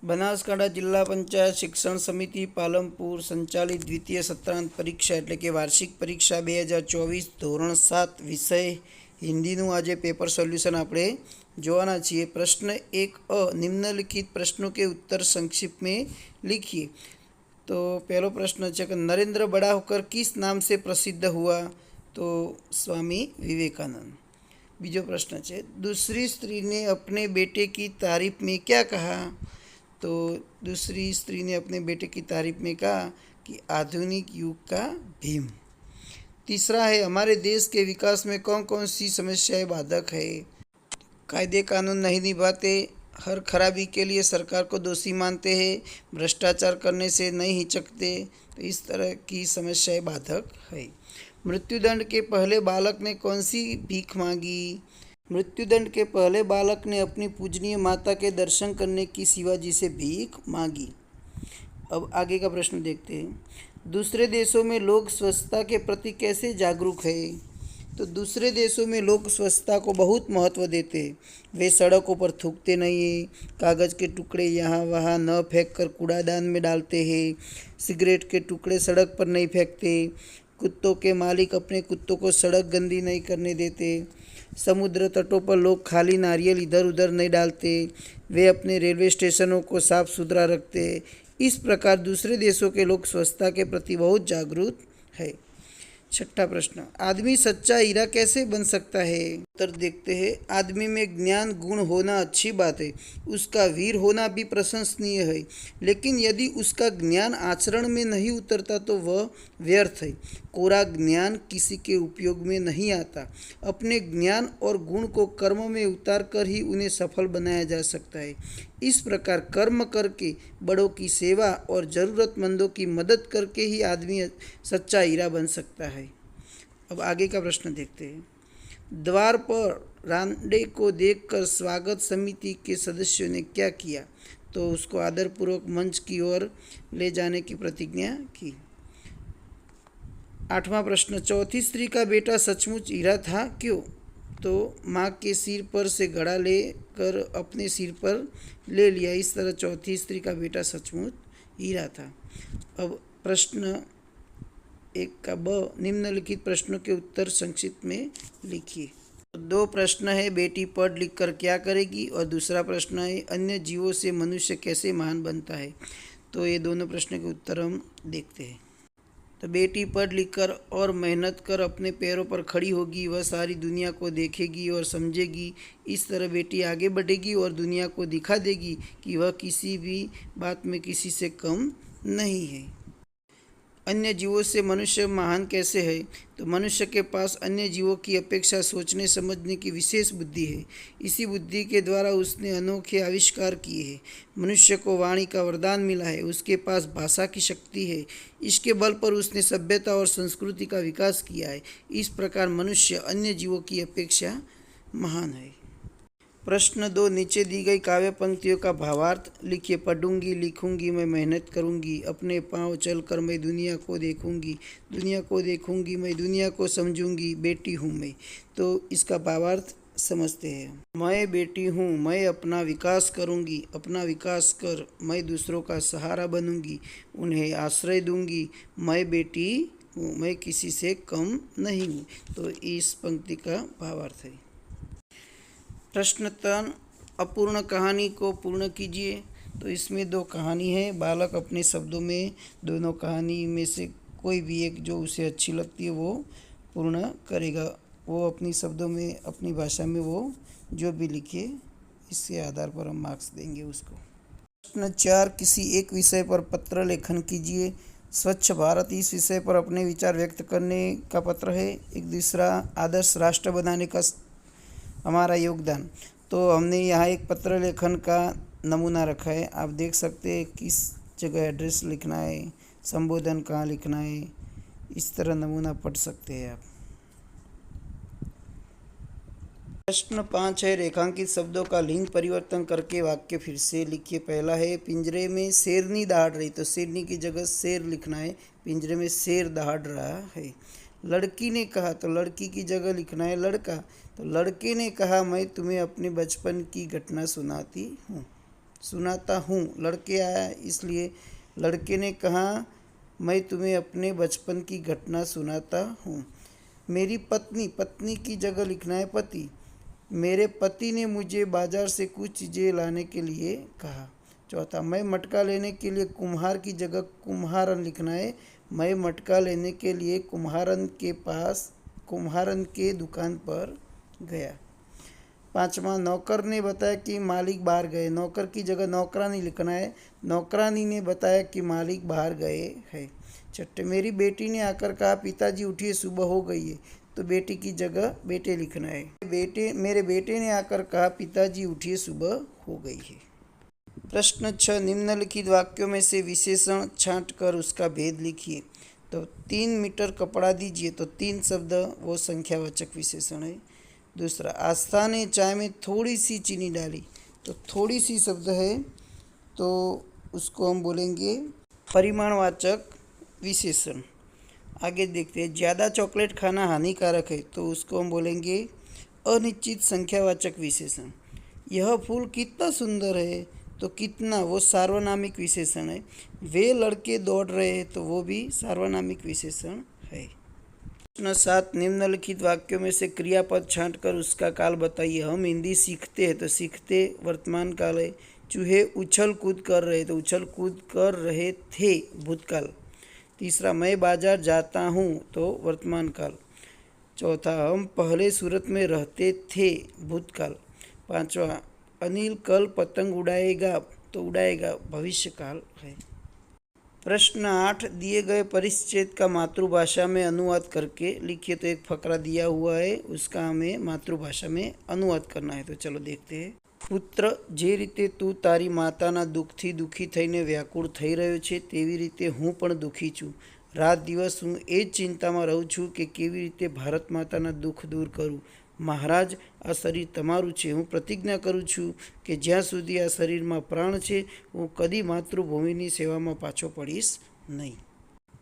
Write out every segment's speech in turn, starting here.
બનાસકાંઠા જિલ્લા પંચાયત શિક્ષણ સમિતિ પાલનપુર સંચાલિત દ્વિતીય સત્રાંત પરીક્ષા એટલે કે વાર્ષિક પરીક્ષા 2024 ધોરણ 7 વિષય હિન્દીનું આજે પેપર સોલ્યુશન આપણે જોવાના છીએ। प्रश्न 1 निम्नलिखित प्रश्नों के उत्तर संक्षिप्त में लिखिए। तो पहला प्रश्न है कि नरेंद्र बड़ा होकर किस नाम से प्रसिद्ध हुआ? तो स्वामी विवेकानंद। बीजो प्रश्न है दूसरी स्त्री ने अपने बेटे की तारीफ में क्या कहा? तो दूसरी स्त्री ने अपने बेटे की तारीफ में कहा कि आधुनिक युग का भीम। तीसरा है हमारे देश के विकास में कौन कौन सी समस्याएं बाधक है? कायदे कानून नहीं निभाते, हर खराबी के लिए सरकार को दोषी मानते हैं, भ्रष्टाचार करने से नहीं हिचकते, तो इस तरह की समस्याएं बाधक है। मृत्युदंड के पहले बालक ने कौन सी भीख मांगी? मृत्युदंड के पहले बालक ने अपनी पूजनीय माता के दर्शन करने की शिवाजी से भीख मांगी। अब आगे का प्रश्न देखते हैं। दूसरे देशों में लोग स्वच्छता के प्रति कैसे जागरूक है? तो दूसरे देशों में लोग स्वच्छता को बहुत महत्व देते हैं। वे सड़कों पर थूकते नहीं हैं, कागज़ के टुकड़े यहाँ वहाँ न फेंक कर कूड़ादान में डालते हैं, सिगरेट के टुकड़े सड़क पर नहीं फेंकते, कुत्तों के मालिक अपने कुत्तों को सड़क गंदी नहीं करने देते, समुद्र तटों पर लोग खाली नारियल इधर उधर नहीं डालते, वे अपने रेलवे स्टेशनों को साफ सुथरा रखते। इस प्रकार दूसरे देशों के लोग स्वच्छता के प्रति बहुत जागरूक है। छठा प्रश्न, आदमी सच्चा हीरा कैसे बन सकता है? उत्तर देखते हैं। आदमी में ज्ञान गुण होना अच्छी बात है, उसका वीर होना भी प्रशंसनीय है, लेकिन यदि उसका ज्ञान आचरण में नहीं उतरता तो वह व्यर्थ है। कोरा ज्ञान किसी के उपयोग में नहीं आता। अपने ज्ञान और गुण को कर्म में उतार कर ही उन्हें सफल बनाया जा सकता है। इस प्रकार कर्म करके, बड़ों की सेवा और ज़रूरतमंदों की मदद करके ही आदमी सच्चा हीरा बन सकता है। अब आगे का प्रश्न देखते हैं। द्वार पर रांडे को देखकर स्वागत समिति के सदस्यों ने क्या किया? तो उसको आदरपूर्वक मंच की ओर ले जाने की प्रतिज्ञा की। आठवां प्रश्न, चौथी स्त्री का बेटा सचमुच हीरा था, क्यों? तो माँ के सिर पर से घड़ा लेकर अपने सिर पर ले लिया, इस तरह चौथी स्त्री का बेटा सचमुच हीरा था। अब प्रश्न 1 का ब, निम्नलिखित प्रश्नों के उत्तर संक्षिप्त में लिखिए। दो प्रश्न है, बेटी पढ़ लिख कर क्या करेगी, और दूसरा प्रश्न है अन्य जीवों से मनुष्य कैसे महान बनता है। तो ये दोनों प्रश्नों के उत्तर हम देखते हैं। तो बेटी पढ़ लिख कर और मेहनत कर अपने पैरों पर खड़ी होगी, वह सारी दुनिया को देखेगी और समझेगी। इस तरह बेटी आगे बढ़ेगी और दुनिया को दिखा देगी कि वह किसी भी बात में किसी से कम नहीं है। अन्य जीवों से मनुष्य महान कैसे है? तो मनुष्य के पास अन्य जीवों की अपेक्षा सोचने समझने की विशेष बुद्धि है। इसी बुद्धि के द्वारा उसने अनोखे आविष्कार किए हैं। मनुष्य को वाणी का वरदान मिला है, उसके पास भाषा की शक्ति है। इसके बल पर उसने सभ्यता और संस्कृति का विकास किया है। इस प्रकार मनुष्य अन्य जीवों की अपेक्षा महान है। प्रश्न 2, नीचे दी गई काव्य पंक्तियों का भावार्थ लिखिए। पढ़ूंगी, लिखूंगी, मैं मेहनत करूंगी, अपने पांव चलकर मैं दुनिया को देखूंगी, दुनिया को देखूंगी, मैं दुनिया को समझूंगी, बेटी हूँ मैं। तो इसका भावार्थ समझते हैं। मैं बेटी हूँ, मैं अपना विकास करूंगी, अपना विकास कर मैं दूसरों का सहारा बनूंगी, उन्हें आश्रय दूंगी, मैं बेटी हूँ, मैं किसी से कम नहीं हूँ। तो इस पंक्ति का भावार्थ है। प्रश्न 3, अपूर्ण कहानी को पूर्ण कीजिए। तो इसमें 2 कहानी है, बालक अपने शब्दों में दोनों कहानी में से कोई भी एक जो उसे अच्छी लगती है वो पूर्ण करेगा। वो अपनी शब्दों में, अपनी भाषा में वो जो भी लिखे, इसके आधार पर हम मार्क्स देंगे उसको। प्रश्न 4, किसी एक विषय पर पत्र लेखन कीजिए। स्वच्छ भारत, इस विषय पर अपने विचार व्यक्त करने का पत्र है। एक दूसरा, आदर्श राष्ट्र बनाने का हमारा योगदान। तो हमने यहाँ एक पत्र लेखन का नमूना रखा है। आप देख सकते हैं किस जगह एड्रेस लिखना है, संबोधन कहाँ लिखना है, इस तरह नमूना पढ़ सकते हैं आप। प्रश्न 5 है, रेखांकित शब्दों का लिंग परिवर्तन करके वाक्य फिर से लिखिए। पहला है, पिंजरे में शेरनी दहाड़ रही, तो शेरनी की जगह शेर लिखना है, पिंजरे में शेर दहाड़ रहा है। लड़की ने कहा, तो लड़की की जगह लिखना है लड़का, तो लड़के ने कहा मैं तुम्हें अपने बचपन की घटना सुनाती हूँ। सुनाता हूँ। लड़के आया इसलिए लड़के ने कहा, मैं तुम्हें अपने बचपन की घटना सुनाता हूँ। मेरी पत्नी, पत्नी की जगह लिखना है पति। मेरे पति ने मुझे बाजार से कुछ चीज़ें लाने के लिए कहा। चौथा, मैं मटका लेने के लिए कुम्हार की जगह कुम्हारन लिखना है। मैं मटका लेने के लिए कुम्हारन के दुकान पर गया। पांचवा, नौकर ने बताया कि मालिक बाहर गए। नौकर की जगह नौकरानी लिखना है। नौकरानी ने बताया कि मालिक बाहर गए हैं। छठे, मेरी बेटी ने आकर कहा, पिताजी उठिए, सुबह हो गई है। तो बेटी की जगह बेटे लिखना है। मेरे बेटे ने आकर कहा, पिताजी उठिए, सुबह हो गई है। प्रश्न 6, निम्नलिखित वाक्यों में से विशेषण छांट कर उसका भेद लिखिए। तो 3 मीटर कपड़ा दीजिए, तो 3 शब्द वो संख्यावाचक विशेषण है। दूसरा, आस्था ने चाय में थोड़ी सी चीनी डाली, तो थोड़ी सी शब्द है, तो उसको हम बोलेंगे परिमाणवाचक विशेषण। आगे देखते हैं, ज़्यादा चॉकलेट खाना हानिकारक है, तो उसको हम बोलेंगे अनिश्चित संख्यावाचक विशेषण। यह फूल कितना सुंदर है, तो कितना वो सार्वनामिक विशेषण है। वे लड़के दौड़ रहे हैं, तो वो भी सार्वनामिक विशेषण है। प्रश्न 7, निम्नलिखित वाक्यों में से क्रियापद छांटकर उसका काल बताइए। हम हिंदी सीखते हैं, तो सीखते वर्तमान काल है। चूहे उछल कूद कर रहे, तो उछल कूद कर रहे थे भूतकाल। तीसरा, मैं बाजार जाता हूँ, तो वर्तमान काल। चौथा, हम पहले सूरत में रहते थे भूतकाल। पांचवा, अनिल कल पतंग उड़ाएगा, तो उड़ाएगा भविष्य काल है। प्रश्न 8, दिए गए परिच्छेद का मातृभाषा में अनुवाद करके लिखिए। तो एक फकरा दिया हुआ है, उसका हमें मातृभाषा में अनुवाद करना है। तो चलो देखते हैं। पुत्र, जे रीते તું તારી માતાના દુઃખથી દુઃખી થઈને વ્યાકુળ થઈ રહ્યો છે, તેવી રીતે હું પણ દુઃખી છું. રાત દિવસ હું એ જ ચિંતામાં રહું છું કે કેવી રીતે ભારત માતાના દુઃખ દૂર કરું. મહારાજ, આ શરીર તમારું છે. હું પ્રતિજ્ઞા કરું છું કે જ્યાં સુધી આ શરીરમાં પ્રાણ છે, હું કદી માતૃભૂમિની સેવામાં પાછો પડીશ નહીં.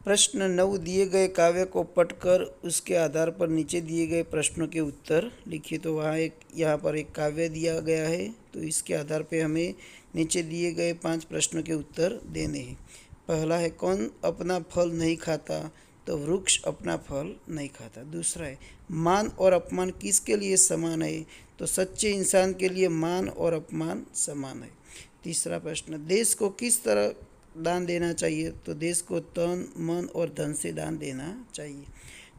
प्रश्न 9, दिए गए काव्य को पढ़कर उसके आधार पर नीचे दिए गए प्रश्नों के उत्तर लिखिए। तो यहाँ पर एक काव्य दिया गया है, तो इसके आधार पर हमें नीचे दिए गए 5 प्रश्नों के उत्तर देने हैं। पहला है, कौन अपना फल नहीं खाता, तो वृक्ष अपना फल नहीं खाता। दूसरा है, मान और अपमान किसके लिए समान है, तो सच्चे इंसान के लिए मान और अपमान समान है। तीसरा प्रश्न, देश को किस तरह दान देना चाहिए, तो देश को तन, मन और धन से दान देना चाहिए।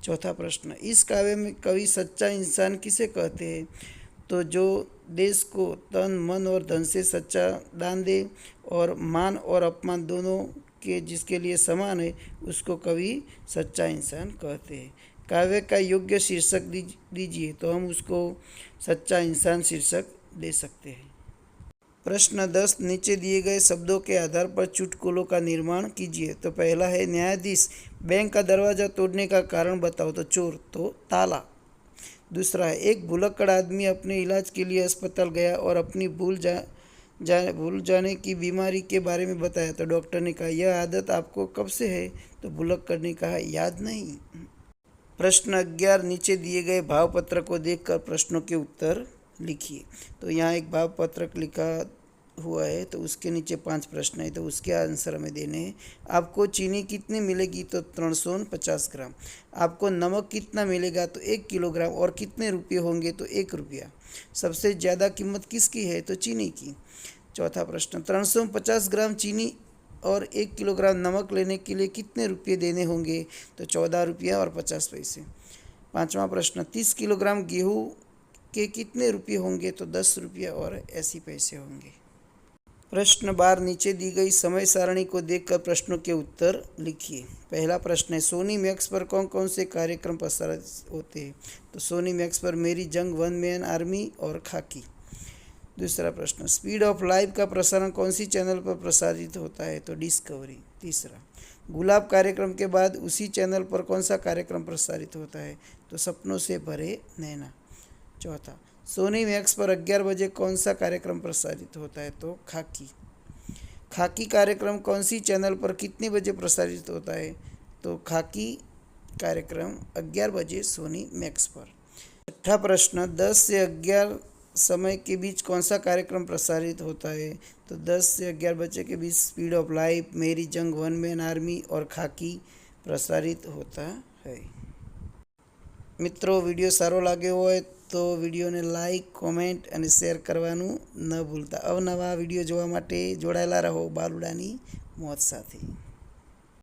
चौथा प्रश्न, इस काव्य में कवि सच्चा इंसान किसे कहते हैं, तो जो देश को तन, मन और धन से सच्चा दान दे और मान और अपमान दोनों के जिसके लिए समान है, उसको कवि सच्चा इंसान कहते हैं। काव्य का योग्य शीर्षक दीजिए, तो हम उसको सच्चा इंसान शीर्षक दे सकते हैं। प्रश्न 10, नीचे दिए गए शब्दों के आधार पर चुटकुलों का निर्माण कीजिए। तो पहला है, न्यायाधीश, बैंक का दरवाज़ा तोड़ने का कारण बताओ, तो चोर, तो ताला। दूसरा है, एक भुलक्कड़ आदमी अपने इलाज के लिए अस्पताल गया और अपनी भूल जाने की बीमारी के बारे में बताया, तो डॉक्टर ने कहा, यह आदत आपको कब से है, तो भुलक्कड़ ने कहा, याद नहीं। प्रश्न 11, नीचे दिए गए भाव पत्र को देखकर प्रश्नों के उत्तर लिखिए। तो यहाँ एक भाव पत्रक लिखा हुआ है, तो उसके नीचे 5 प्रश्न है, तो उसके आंसर हमें देने हैं। आपको चीनी कितनी मिलेगी, तो 350 ग्राम। आपको नमक कितना मिलेगा, तो 1 किलोग्राम। और कितने रुपये होंगे, तो 1 रुपया। सबसे ज़्यादा कीमत किसकी है, तो चीनी की। चौथा प्रश्न, 350 ग्राम चीनी और 1 किलोग्राम नमक लेने के लिए कितने रुपये देने होंगे, तो 14 रुपया और 50 पैसे। पाँचवा प्रश्न, 30 किलोग्राम गेहूँ के कितने रुपये होंगे, तो 10 रुपया और 80 पैसे होंगे। प्रश्न 12, नीचे दी गई समय सारणी को देखकर प्रश्नों के उत्तर लिखिए। पहला प्रश्न है, सोनी मैक्स पर कौन कौन से कार्यक्रम प्रसारित होते हैं, तो सोनी मैक्स पर मेरी जंग, वन मैन आर्मी और खाकी। दूसरा प्रश्न, स्पीड ऑफ लाइफ का प्रसारण कौन सी चैनल पर प्रसारित होता है, तो डिस्कवरी। तीसरा, गुलाब कार्यक्रम के बाद उसी चैनल पर कौन सा कार्यक्रम प्रसारित होता है, तो सपनों से भरे नैना। चौथा, सोनी मैक्स पर 11 बजे कौन सा कार्यक्रम प्रसारित होता है, तो खाकी। खाकी कार्यक्रम कौन सी चैनल पर कितने बजे प्रसारित होता है, तो खाकी कार्यक्रम 11 बजे सोनी मैक्स पर। छठा प्रश्न, 10 से 11 समय के बीच कौन सा कार्यक्रम प्रसारित होता है? तो 10 से 11 बजे के बीच स्पीड ऑफ लाइफ, मेरी जंग, वन मैन आर्मी और खाकी प्रसारित होता है। મિત્રો, વિડીયો સારો લાગ્યો હોય તો વિડીયોને લાઈક, કોમેન્ટ અને શેર કરવાનું ન ભૂલતા. અવનવા વિડીયો જોવા માટે જોડાયેલા રહો બાલુડાની મોજ સાથે.